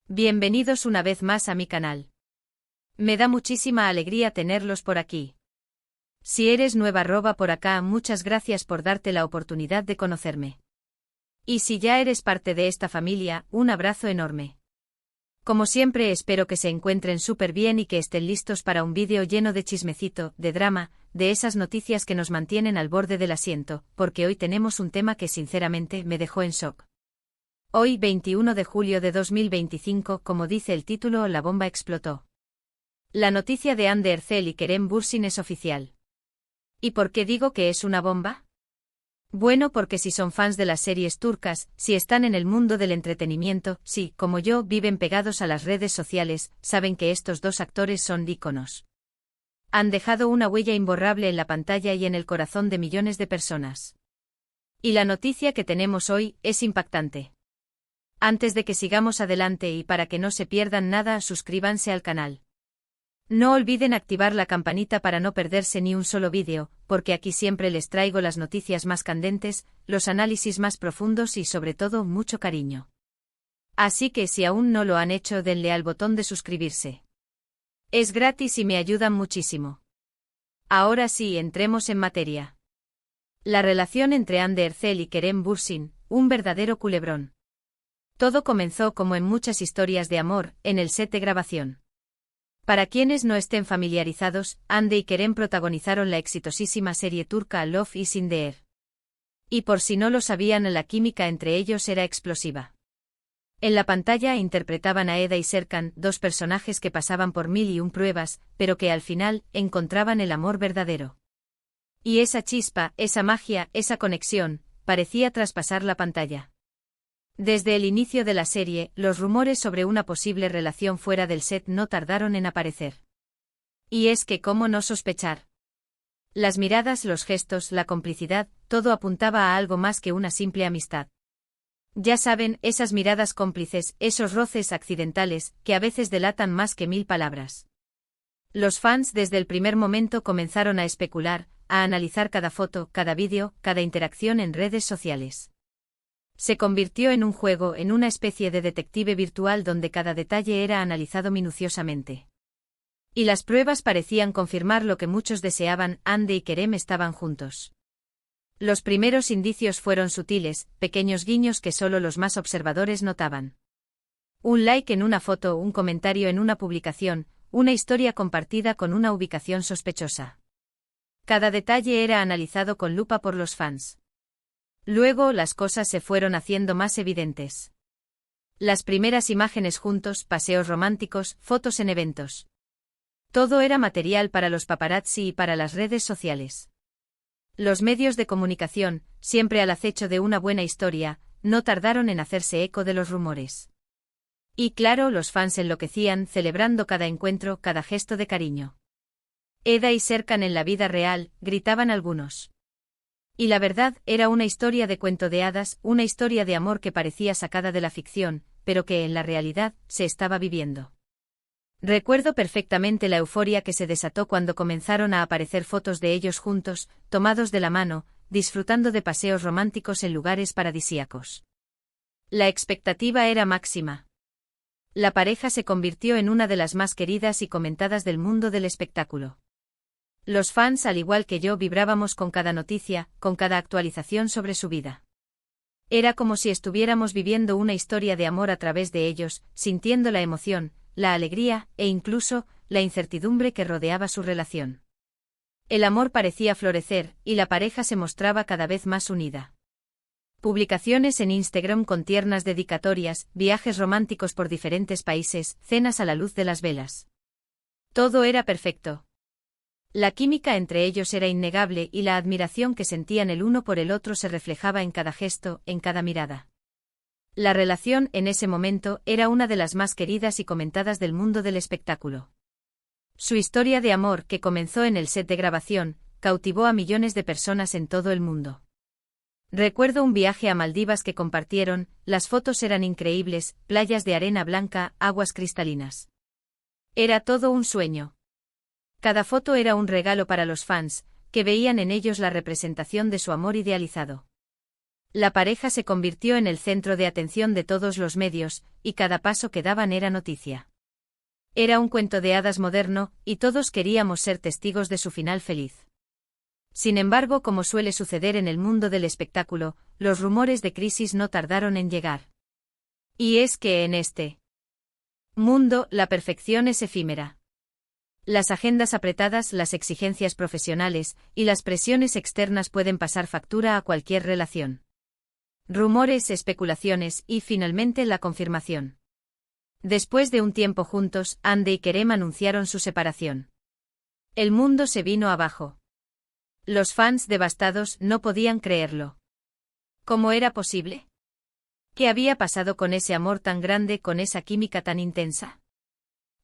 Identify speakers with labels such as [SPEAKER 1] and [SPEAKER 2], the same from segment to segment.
[SPEAKER 1] Bienvenidos una vez más a mi canal. Me da muchísima alegría tenerlos por aquí. Si eres nueva por acá, muchas gracias por darte la oportunidad de conocerme. Y si ya eres parte de esta familia, un abrazo enorme. Como siempre, espero que se encuentren súper bien y que estén listos para un vídeo lleno de chismecito, de drama, de esas noticias que nos mantienen al borde del asiento, porque hoy tenemos un tema que sinceramente me dejó en shock. Hoy, 21 de julio de 2025, como dice el título, la bomba explotó. La noticia de Hande Erçel y Kerem Bürsin es oficial. ¿Y por qué digo que es una bomba? Bueno, porque si son fans de las series turcas, si están en el mundo del entretenimiento, si, como yo, viven pegados a las redes sociales, saben que estos dos actores son íconos. Han dejado una huella imborrable en la pantalla y en el corazón de millones de personas. Y la noticia que tenemos hoy es impactante. Antes de que sigamos adelante y para que no se pierdan nada, suscríbanse al canal. No olviden activar la campanita para no perderse ni un solo vídeo, porque aquí siempre les traigo las noticias más candentes, los análisis más profundos y sobre todo mucho cariño. Así que si aún no lo han hecho, denle al botón de suscribirse. Es gratis y me ayudan muchísimo. Ahora sí, entremos en materia. La relación entre Hande Erçel y Kerem Bürsin, un verdadero culebrón. Todo comenzó como en muchas historias de amor, en el set de grabación. Para quienes no estén familiarizados, Hande y Kerem protagonizaron la exitosísima serie turca Love is in the Air. Y por si no lo sabían, la química entre ellos era explosiva. En la pantalla interpretaban a Eda y Serkan, dos personajes que pasaban por mil y un pruebas, pero que al final encontraban el amor verdadero. Y esa chispa, esa magia, esa conexión, parecía traspasar la pantalla. Desde el inicio de la serie, los rumores sobre una posible relación fuera del set no tardaron en aparecer. Y es que ¿cómo no sospechar? Las miradas, los gestos, la complicidad, todo apuntaba a algo más que una simple amistad. Ya saben, esas miradas cómplices, esos roces accidentales, que a veces delatan más que 1000 palabras. Los fans desde el primer momento comenzaron a especular, a analizar cada foto, cada vídeo, cada interacción en redes sociales. Se convirtió en un juego, en una especie de detective virtual donde cada detalle era analizado minuciosamente. Y las pruebas parecían confirmar lo que muchos deseaban: Hande y Kerem estaban juntos. Los primeros indicios fueron sutiles, pequeños guiños que solo los más observadores notaban. Un like en una foto, un comentario en una publicación, una historia compartida con una ubicación sospechosa. Cada detalle era analizado con lupa por los fans. Luego las cosas se fueron haciendo más evidentes. Las primeras imágenes juntos, paseos románticos, fotos en eventos. Todo era material para los paparazzi y para las redes sociales. Los medios de comunicación, siempre al acecho de una buena historia, no tardaron en hacerse eco de los rumores. Y claro, los fans enloquecían, celebrando cada encuentro, cada gesto de cariño. Eda y Serkan en la vida real, gritaban algunos. Y la verdad, era una historia de cuento de hadas, una historia de amor que parecía sacada de la ficción, pero que en la realidad se estaba viviendo. Recuerdo perfectamente la euforia que se desató cuando comenzaron a aparecer fotos de ellos juntos, tomados de la mano, disfrutando de paseos románticos en lugares paradisíacos. La expectativa era máxima. La pareja se convirtió en una de las más queridas y comentadas del mundo del espectáculo. Los fans, al igual que yo, vibrábamos con cada noticia, con cada actualización sobre su vida. Era como si estuviéramos viviendo una historia de amor a través de ellos, sintiendo la emoción, la alegría, e incluso, la incertidumbre que rodeaba su relación. El amor parecía florecer, y la pareja se mostraba cada vez más unida. Publicaciones en Instagram con tiernas dedicatorias, viajes románticos por diferentes países, cenas a la luz de las velas. Todo era perfecto. La química entre ellos era innegable y la admiración que sentían el uno por el otro se reflejaba en cada gesto, en cada mirada. La relación, en ese momento, era una de las más queridas y comentadas del mundo del espectáculo. Su historia de amor, que comenzó en el set de grabación, cautivó a millones de personas en todo el mundo. Recuerdo un viaje a Maldivas que compartieron, las fotos eran increíbles, playas de arena blanca, aguas cristalinas. Era todo un sueño. Cada foto era un regalo para los fans, que veían en ellos la representación de su amor idealizado. La pareja se convirtió en el centro de atención de todos los medios, y cada paso que daban era noticia. Era un cuento de hadas moderno, y todos queríamos ser testigos de su final feliz. Sin embargo, como suele suceder en el mundo del espectáculo, los rumores de crisis no tardaron en llegar. Y es que en este mundo, la perfección es efímera. Las agendas apretadas, las exigencias profesionales y las presiones externas pueden pasar factura a cualquier relación. Rumores, especulaciones y, finalmente, la confirmación. Después de un tiempo juntos, Hande y Kerem anunciaron su separación. El mundo se vino abajo. Los fans, devastados, no podían creerlo. ¿Cómo era posible? ¿Qué había pasado con ese amor tan grande, con esa química tan intensa?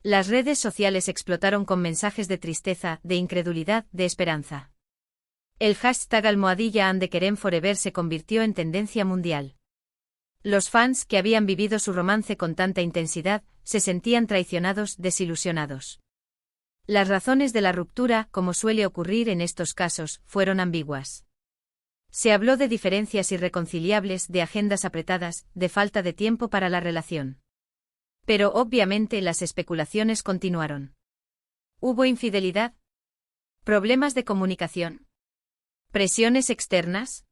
[SPEAKER 1] Las redes sociales explotaron con mensajes de tristeza, de incredulidad, de esperanza. El hashtag #AndeKeremForever se convirtió en tendencia mundial. Los fans, que habían vivido su romance con tanta intensidad, se sentían traicionados, desilusionados. Las razones de la ruptura, como suele ocurrir en estos casos, fueron ambiguas. Se habló de diferencias irreconciliables, de agendas apretadas, de falta de tiempo para la relación. Pero obviamente las especulaciones continuaron. ¿Hubo infidelidad? ¿Problemas de comunicación? ¿Presiones externas?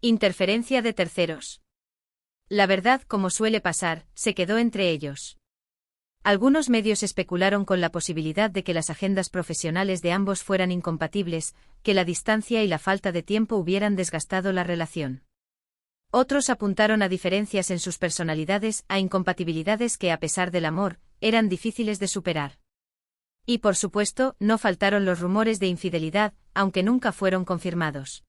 [SPEAKER 1] ¿Interferencia de terceros? La verdad, como suele pasar, se quedó entre ellos. Algunos medios especularon con la posibilidad de que las agendas profesionales de ambos fueran incompatibles, que la distancia y la falta de tiempo hubieran desgastado la relación. Otros apuntaron a diferencias en sus personalidades, a incompatibilidades que, a pesar del amor, eran difíciles de superar. Y por supuesto, no faltaron los rumores de infidelidad, aunque nunca fueron confirmados.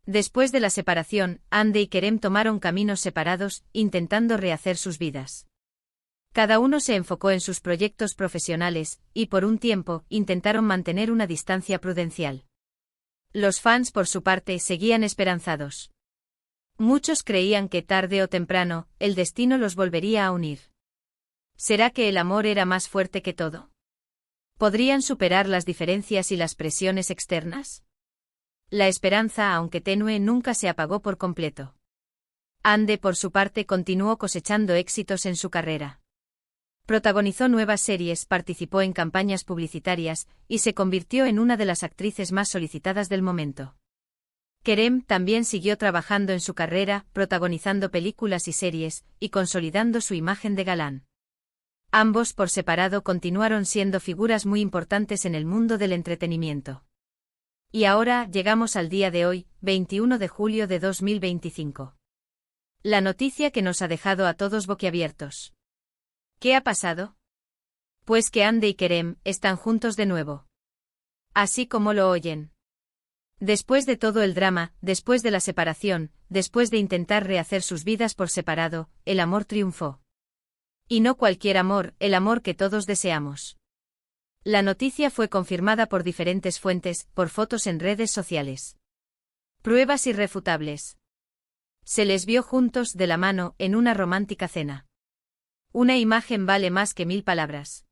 [SPEAKER 1] Después de la separación, Hande y Kerem tomaron caminos separados, intentando rehacer sus vidas. Cada uno se enfocó en sus proyectos profesionales, y por un tiempo, intentaron mantener una distancia prudencial. Los fans, por su parte, seguían esperanzados. Muchos creían que tarde o temprano, el destino los volvería a unir. ¿Será que el amor era más fuerte que todo? ¿Podrían superar las diferencias y las presiones externas? La esperanza, aunque tenue, nunca se apagó por completo. Hande, por su parte, continuó cosechando éxitos en su carrera. Protagonizó nuevas series, participó en campañas publicitarias, y se convirtió en una de las actrices más solicitadas del momento. Kerem también siguió trabajando en su carrera, protagonizando películas y series, y consolidando su imagen de galán. Ambos por separado continuaron siendo figuras muy importantes en el mundo del entretenimiento. Y ahora llegamos al día de hoy, 21 de julio de 2025. La noticia que nos ha dejado a todos boquiabiertos. ¿Qué ha pasado? Pues que Hande y Kerem están juntos de nuevo. Así como lo oyen. Después de todo el drama, después de la separación, después de intentar rehacer sus vidas por separado, el amor triunfó. Y no cualquier amor, el amor que todos deseamos. La noticia fue confirmada por diferentes fuentes, por fotos en redes sociales. Pruebas irrefutables. Se les vio juntos de la mano en una romántica cena. Una imagen vale más que 1000 palabras.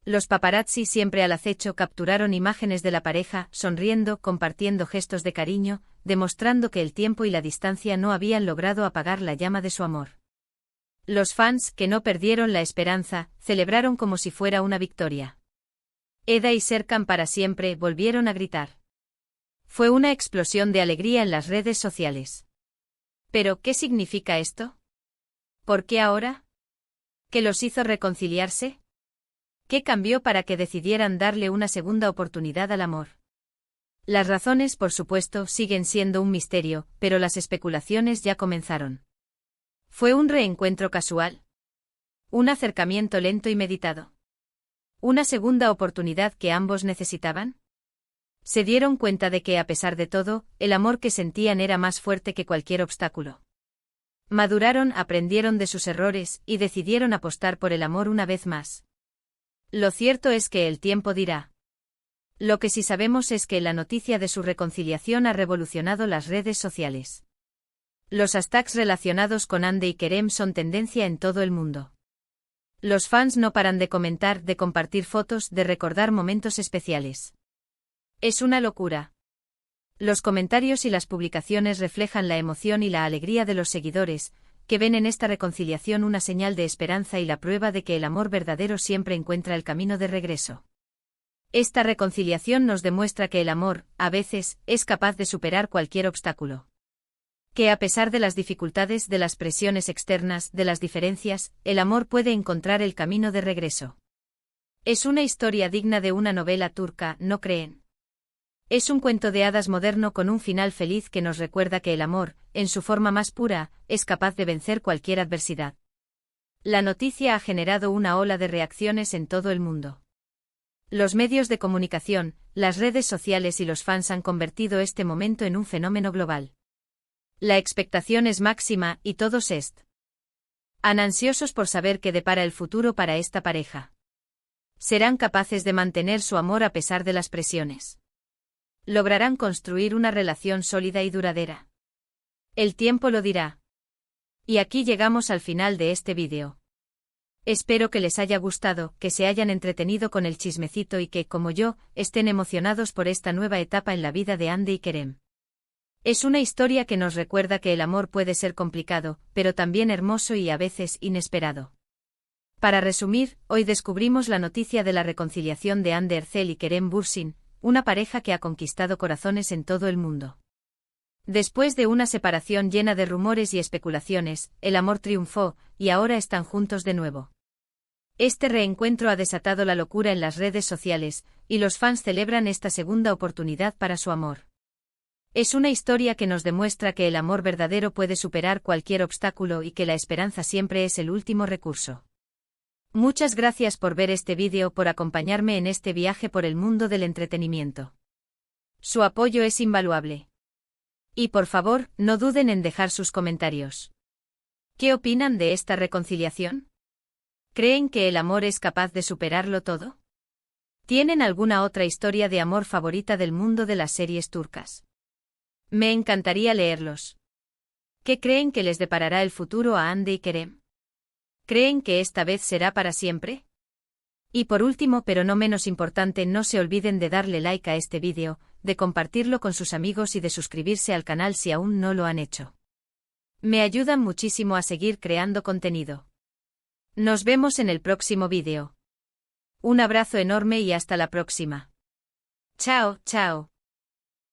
[SPEAKER 1] Los paparazzi, siempre al acecho, capturaron imágenes de la pareja, sonriendo, compartiendo gestos de cariño, demostrando que el tiempo y la distancia no habían logrado apagar la llama de su amor. Los fans, que no perdieron la esperanza, celebraron como si fuera una victoria. Eda y Serkan para siempre, volvieron a gritar. Fue una explosión de alegría en las redes sociales. ¿Pero qué significa esto? ¿Por qué ahora? ¿Qué los hizo reconciliarse? ¿Qué cambió para que decidieran darle una segunda oportunidad al amor? Las razones, por supuesto, siguen siendo un misterio, pero las especulaciones ya comenzaron. ¿Fue un reencuentro casual? ¿Un acercamiento lento y meditado? ¿Una segunda oportunidad que ambos necesitaban? Se dieron cuenta de que, a pesar de todo, el amor que sentían era más fuerte que cualquier obstáculo. Maduraron, aprendieron de sus errores, y decidieron apostar por el amor una vez más. Lo cierto es que el tiempo dirá. Lo que sí sabemos es que la noticia de su reconciliación ha revolucionado las redes sociales. Los hashtags relacionados con Hande y Kerem son tendencia en todo el mundo. Los fans no paran de comentar, de compartir fotos, de recordar momentos especiales. Es una locura. Los comentarios y las publicaciones reflejan la emoción y la alegría de los seguidores, que ven en esta reconciliación una señal de esperanza y la prueba de que el amor verdadero siempre encuentra el camino de regreso. Esta reconciliación nos demuestra que el amor, a veces, es capaz de superar cualquier obstáculo. Que a pesar de las dificultades, de las presiones externas, de las diferencias, el amor puede encontrar el camino de regreso. Es una historia digna de una novela turca, ¿no creen? Es un cuento de hadas moderno con un final feliz que nos recuerda que el amor, en su forma más pura, es capaz de vencer cualquier adversidad. La noticia ha generado una ola de reacciones en todo el mundo. Los medios de comunicación, las redes sociales y los fans han convertido este momento en un fenómeno global. La expectación es máxima y todos están ansiosos por saber qué depara el futuro para esta pareja. ¿Serán capaces de mantener su amor a pesar de las presiones? ¿Lograrán construir una relación sólida y duradera? El tiempo lo dirá. Y aquí llegamos al final de este vídeo. Espero que les haya gustado, que se hayan entretenido con el chismecito y que, como yo, estén emocionados por esta nueva etapa en la vida de Hande y Kerem. Es una historia que nos recuerda que el amor puede ser complicado, pero también hermoso y a veces inesperado. Para resumir, hoy descubrimos la noticia de la reconciliación de Hande Erçel y Kerem Bürsin, una pareja que ha conquistado corazones en todo el mundo. Después de una separación llena de rumores y especulaciones, el amor triunfó, y ahora están juntos de nuevo. Este reencuentro ha desatado la locura en las redes sociales, y los fans celebran esta segunda oportunidad para su amor. Es una historia que nos demuestra que el amor verdadero puede superar cualquier obstáculo y que la esperanza siempre es el último recurso. Muchas gracias por ver este vídeo, por acompañarme en este viaje por el mundo del entretenimiento. Su apoyo es invaluable. Y por favor, no duden en dejar sus comentarios. ¿Qué opinan de esta reconciliación? ¿Creen que el amor es capaz de superarlo todo? ¿Tienen alguna otra historia de amor favorita del mundo de las series turcas? Me encantaría leerlos. ¿Qué creen que les deparará el futuro a Hande y Kerem? ¿Creen que esta vez será para siempre? Y por último, pero no menos importante, no se olviden de darle like a este vídeo, de compartirlo con sus amigos y de suscribirse al canal si aún no lo han hecho. Me ayudan muchísimo a seguir creando contenido. Nos vemos en el próximo vídeo. Un abrazo enorme y hasta la próxima. Chao, chao.